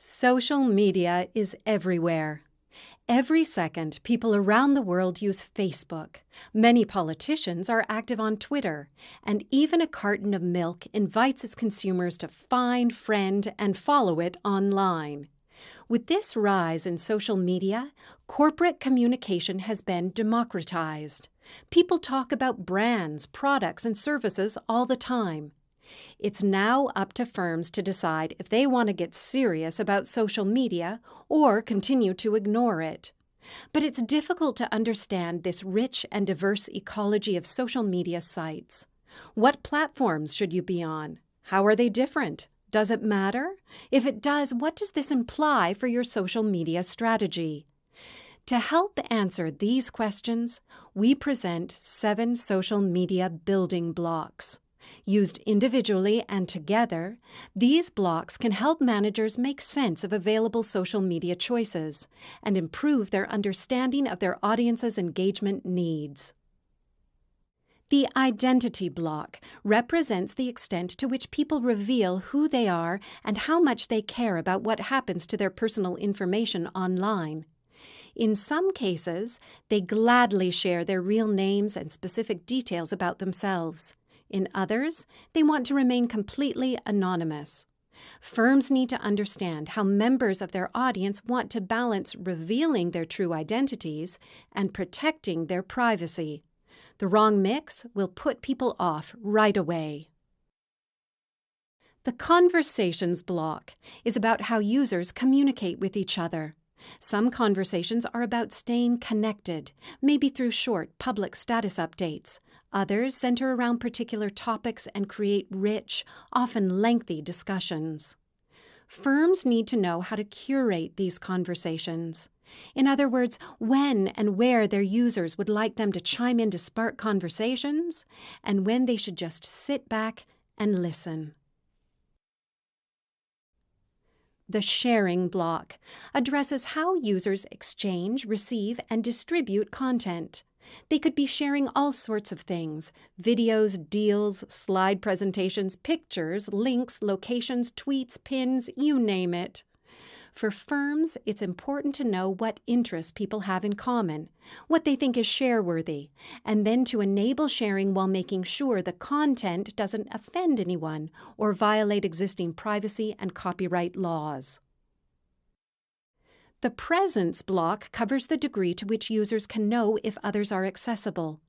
Social media is everywhere. Every second, people around the world use Facebook. Many politicians are active on Twitter, and even a carton of milk invites its consumers to find, friend, and follow it online. With this rise in social media, corporate communication has been democratized. People talk about brands, products, and services all the time. It's now up to firms to decide if they want to get serious about social media or continue to ignore it. But it's difficult to understand this rich and diverse ecology of social media sites. What platforms should you be on? How are they different? Does it matter? If it does, what does this imply for your social media strategy? To help answer these questions, we present 7 social media building blocks. Used individually and together, these blocks can help managers make sense of available social media choices and improve their understanding of their audience's engagement needs. The identity block represents the extent to which people reveal who they are and how much they care about what happens to their personal information online. In some cases, they gladly share their real names and specific details about themselves. In others, they want to remain completely anonymous. Firms need to understand how members of their audience want to balance revealing their true identities and protecting their privacy. The wrong mix will put people off right away. The conversations block is about how users communicate with each other. Some conversations are about staying connected, maybe through short public status updates. Others center around particular topics and create rich, often lengthy discussions. Firms need to know how to curate these conversations. In other words, when and where their users would like them to chime in to spark conversations, and when they should just sit back and listen. The sharing block addresses how users exchange, receive, and distribute content. They could be sharing all sorts of things: videos, deals, slide presentations, pictures, links, locations, tweets, pins, you name it. For firms, it's important to know what interests people have in common, what they think is share-worthy, and then to enable sharing while making sure the content doesn't offend anyone or violate existing privacy and copyright laws. The presence block covers the degree to which users can know if others are accessible.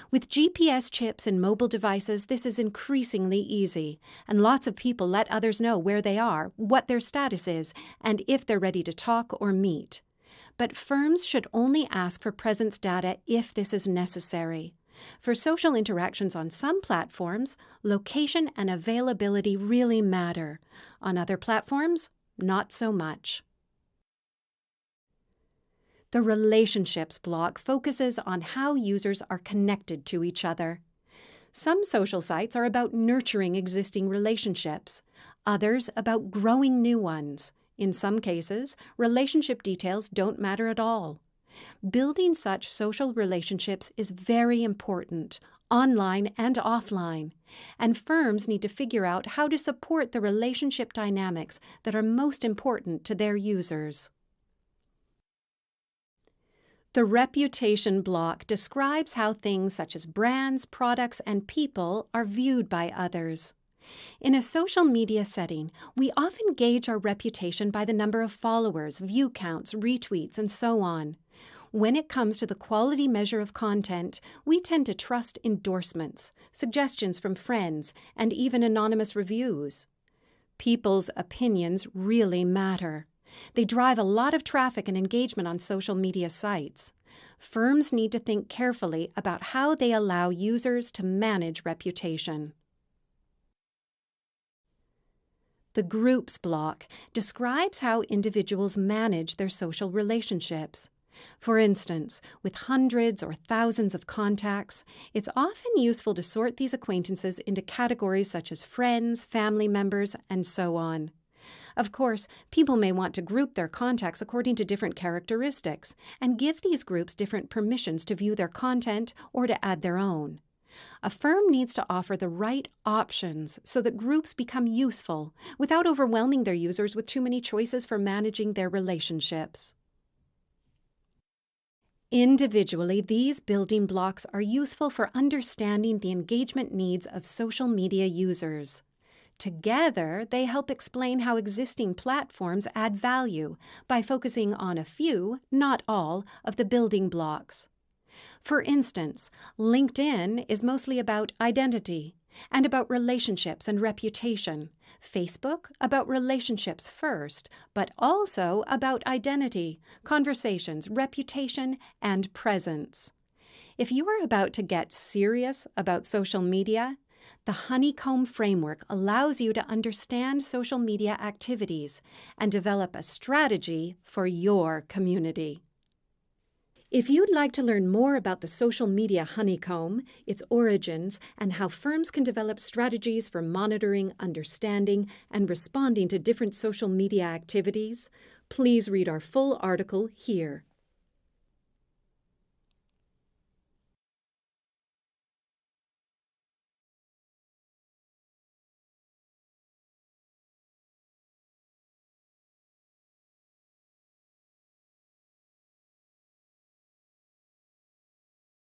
With GPS chips in mobile devices, this is increasingly easy, and lots of people let others know where they are, what their status is, and if they're ready to talk or meet. But firms should only ask for presence data if this is necessary. For social interactions on some platforms, location and availability really matter. On other platforms, not so much. The relationships block focuses on how users are connected to each other. Some social sites are about nurturing existing relationships, others about growing new ones. In some cases, relationship details don't matter at all. Building such social relationships is very important, online and offline, and firms need to figure out how to support the relationship dynamics that are most important to their users. The reputation block describes how things such as brands, products, and people are viewed by others. In a social media setting, we often gauge our reputation by the number of followers, view counts, retweets, and so on. When it comes to the quality measure of content, we tend to trust endorsements, suggestions from friends, and even anonymous reviews. People's opinions really matter. They drive a lot of traffic and engagement on social media sites. Firms need to think carefully about how they allow users to manage reputation. The groups block describes how individuals manage their social relationships. For instance, with hundreds or thousands of contacts, it's often useful to sort these acquaintances into categories such as friends, family members, and so on. Of course, people may want to group their contacts according to different characteristics and give these groups different permissions to view their content or to add their own. A firm needs to offer the right options so that groups become useful without overwhelming their users with too many choices for managing their relationships. Individually, these building blocks are useful for understanding the engagement needs of social media users. Together, they help explain how existing platforms add value by focusing on a few, not all, of the building blocks. For instance, LinkedIn is mostly about identity and about relationships and reputation. Facebook about relationships first, but also about identity, conversations, reputation, and presence. If you are about to get serious about social media, the Honeycomb framework allows you to understand social media activities and develop a strategy for your community. If you'd like to learn more about the social media honeycomb, its origins, and how firms can develop strategies for monitoring, understanding, and responding to different social media activities, please read our full article here.